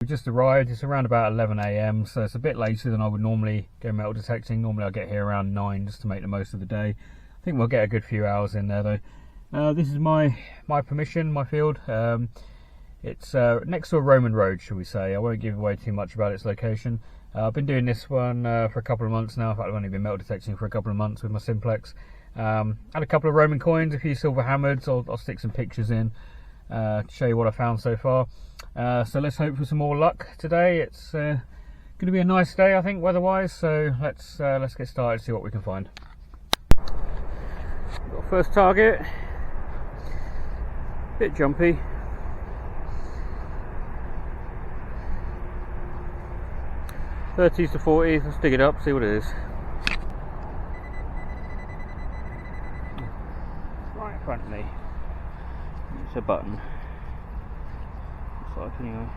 We just arrived. It's around about 11 AM, so it's a bit later than I would normally go metal detecting. Normally I get here around 9 just to make the most of the day. I think we'll get a good few hours in there though. This is my permission, my field. It's next to a Roman road, shall we say. I won't give away too much about its location. I've been doing this one for a couple of months now. In fact, I've only been metal detecting for a couple of months with my Simplex. Had a couple of Roman coins, a few silver hammers. I'll stick some pictures in to show you what I found so far. So let's hope for some more luck today. It's going to be a nice day, I think, weather-wise. So let's get started, see what we can find. Got first target. Bit jumpy. '30s to 40s. Let's dig it up, see what it is. Right in front of me. It's a button. Looks like anyway.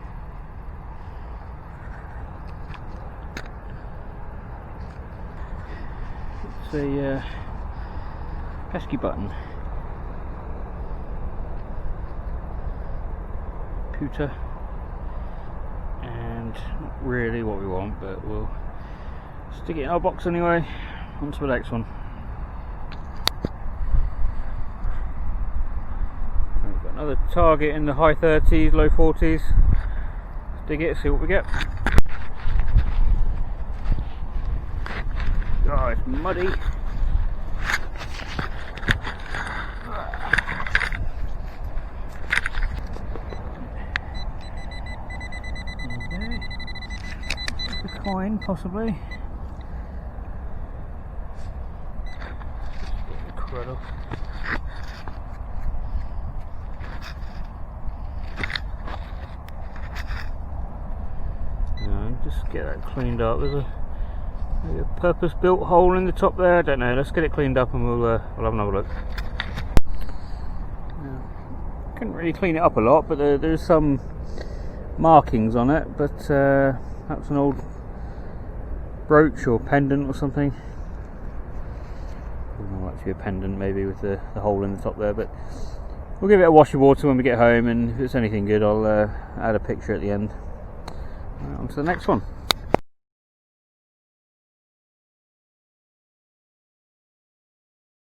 It's a pesky button. Pewter. And not really what we want, but we'll stick it in our box anyway. On to the next one. We've got another target in the high 30s, low 40s. Let's dig it, see what we get. Oh, it's muddy. Coin, possibly. Incredible. Just get that cleaned up. There's maybe a purpose-built hole in the top there. I don't know. Let's get it cleaned up and we'll have another look. Couldn't really clean it up a lot, but there's some markings on it. But that's an old brooch or pendant or something. Well, actually a pendant maybe with the hole in the top there, but we'll give it a wash of water when we get home, and if it's anything good I'll add a picture at the end. On to the next one.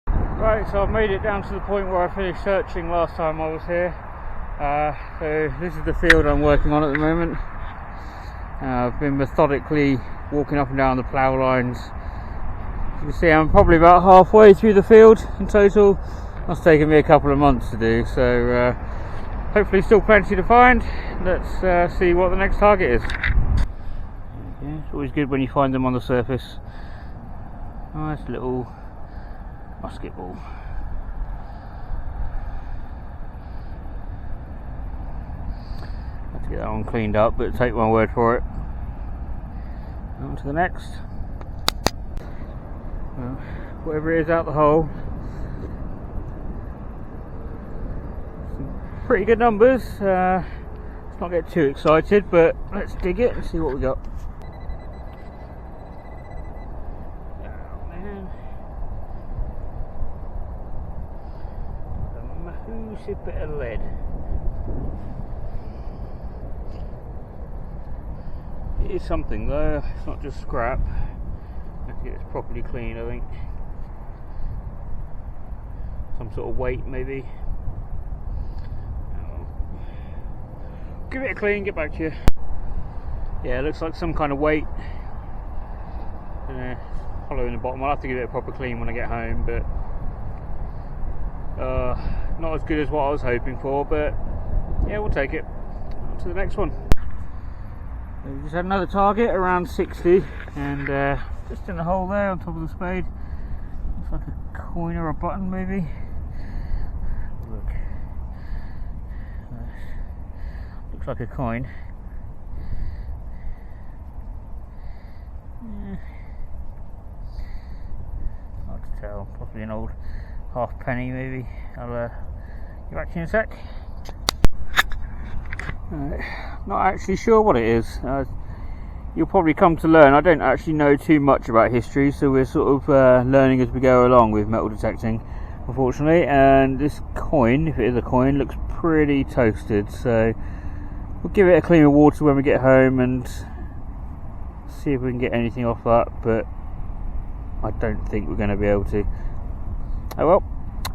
Right, so I've made it down to the point where I finished searching last time I was here. So this is the field I'm working on at the moment. I've been methodically walking up and down the plough lines. As you can see, I'm probably about halfway through the field in total. That's taken me a couple of months to do, so hopefully still plenty to find. Let's see what the next target is. Yeah, it's always good when you find them on the surface. Nice little musket ball. Have to get that one cleaned up, but take my word for it. On to the next. Well, whatever it is out the hole. Some pretty good numbers. Let's not get too excited, but let's dig it and see what we got. Oh man. A massive bit of lead. It is something though, it's not just scrap. Actually, it's properly clean, I think. Some sort of weight, maybe. Give it a clean, get back to you. Yeah, it looks like some kind of weight. Hollow in the bottom. I'll have to give it a proper clean when I get home, but not as good as what I was hoping for, but yeah, we'll take it. On to the next one. We just had another target around 60, and just in the hole there on top of the spade. Looks like a coin or a button, maybe. Look. Looks like a coin. Yeah. Hard to tell. Possibly an old half penny, maybe. I'll get back to you in a sec. Not actually sure what it is. You'll probably come to learn. I don't actually know too much about history, so we're sort of learning as we go along with metal detecting, unfortunately. And this coin, if it is a coin, looks pretty toasted, so We'll give it a clean of water when we get home and see if we can get anything off that, but I don't think we're going to be able to. Oh well,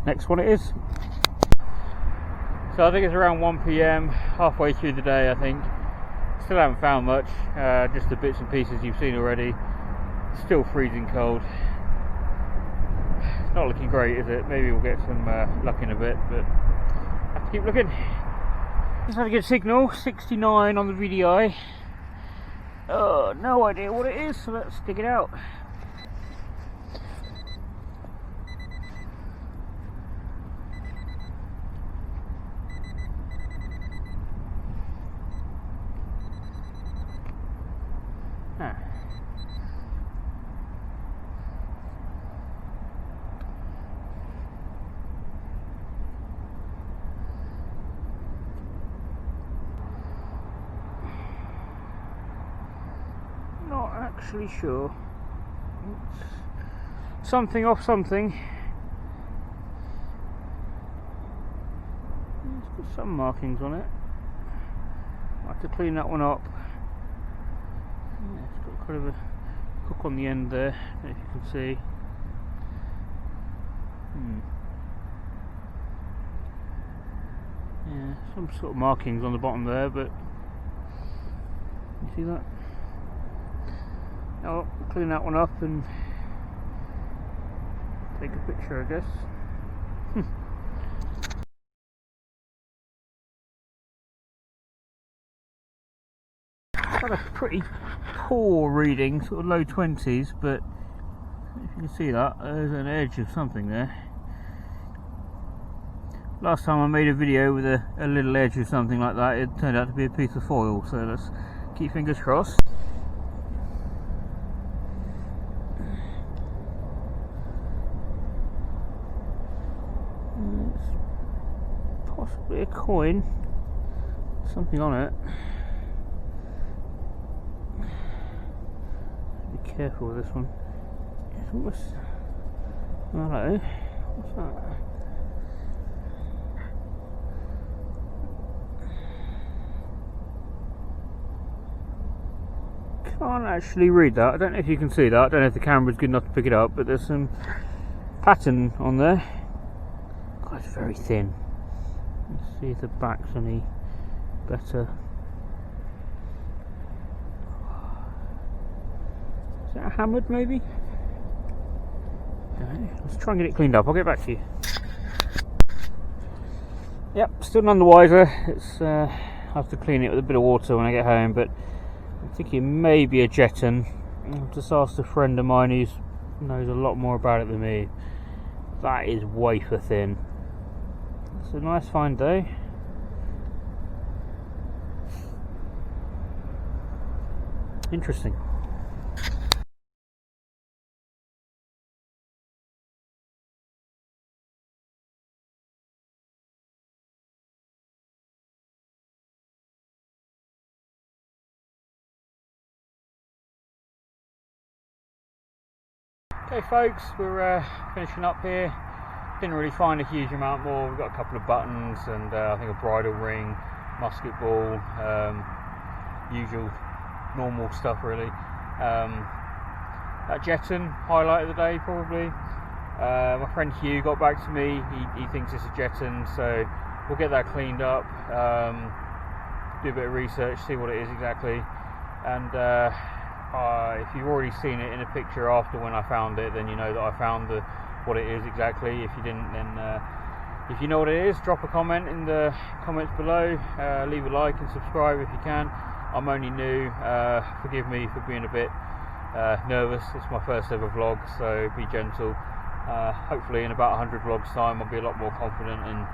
next one it is. So I think it's around 1 PM, halfway through the day I think. Still haven't found much, just the bits and pieces you've seen already. Still freezing cold. It's not looking great, is it? Maybe we'll get some luck in a bit, but I have to keep looking. Just had a good signal, 69 on the VDI. Oh, no idea what it is, so let's dig it out. Ah. Not actually sure. It's something off something. It's got some markings on it. I have to clean that one up. Yeah, it's got kind of a hook on the end there, if you can see. Yeah, some sort of markings on the bottom there, but you see that? I'll clean that one up and take a picture, I guess. Got a pretty poor reading, sort of low 20s, but if you can see that, there's an edge of something there. Last time I made a video with a little edge of something like that, it turned out to be a piece of foil, so let's keep fingers crossed. It's possibly a coin, something on it. Be careful with this one. It's almost... Hello, what's that? Can't actually read that. I don't know if you can see that. I don't know if the camera's good enough to pick it up, but there's some pattern on there. God, it's very thin. Let's see if the back's any better. Is that hammered maybe? No. Let's try and get it cleaned up. I'll get back to you. Yep, still none the wiser. It's I have to clean it with a bit of water when I get home, but I think it may be a jeton. I've just asked a friend of mine who knows a lot more about it than me. That is wafer thin. It's a nice fine day. Interesting. Okay folks, we're finishing up here. Didn't really find a huge amount more. We've got a couple of buttons and I think a bridle ring, musket ball, usual normal stuff really. That jeton, highlight of the day probably. My friend Hugh got back to me, he thinks it's a jeton, so we'll get that cleaned up, do a bit of research, see what it is exactly, and if you've already seen it in a picture after when I found it, then you know that I found what it is exactly. If you didn't, then if you know what it is, drop a comment in the comments below, leave a like and subscribe if you can. I'm only new, forgive me for being a bit nervous. It's my first ever vlog, so be gentle. Hopefully in about 100 vlogs time I'll be a lot more confident and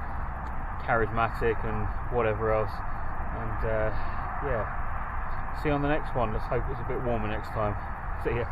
charismatic and whatever else, and yeah, see you on the next one. Let's hope it's a bit warmer next time. See ya.